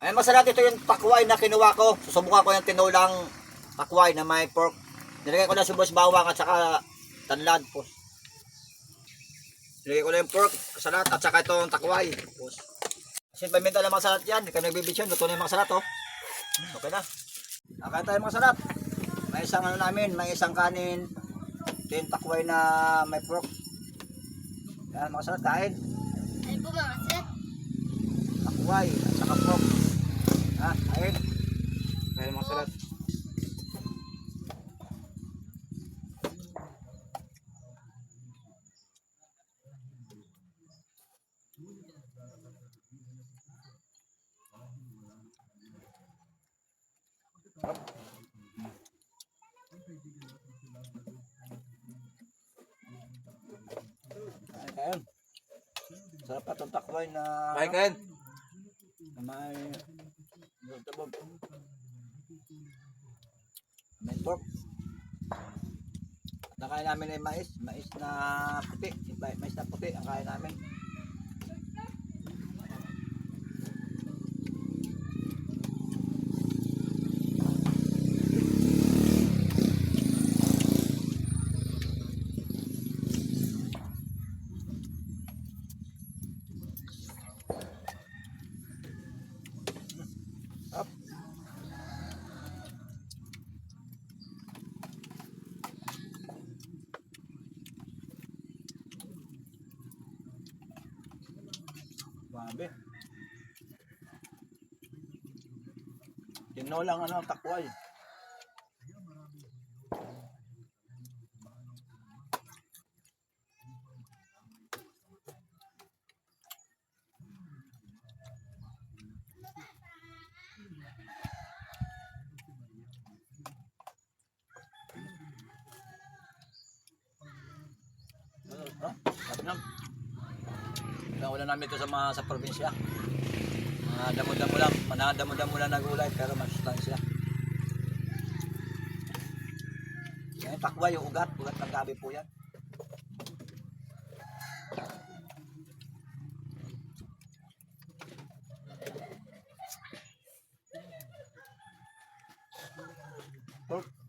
Ayan, masarap ito yung takway na kinuha ko. Susubukan ko yung tinulang takway na may pork. Nilagay ko na sibuyas, bawang at saka tanlad po. Nilagay ko na yung pork, salat at saka itong takway. Tapos, sin paminta lang mga salat yan. Hindi ka nagbibisyon. Luto na yung mga salat oh. Okay na. Nakain tayo mga salat. May isang ano namin, may isang kanin. Ito yung takway na may pork. Yan mga salat, kain. Ano po mga sir? Takway at saka pork. Ha, kain. Kain mga salat. Kain. Sarap pa itong takway na Kain. na may may pork. Nakain namin ay mais na puti. Mais na puti ang kain namin. Up. Grabe. Tinolang ano, takway. Sabi lang. Wala namin ito sa probinsya. Damo-damo lang, manadamo-damo lang na gulay pero masustansya. Yan yung takway, yung ugat ng gabi po yan. Pork.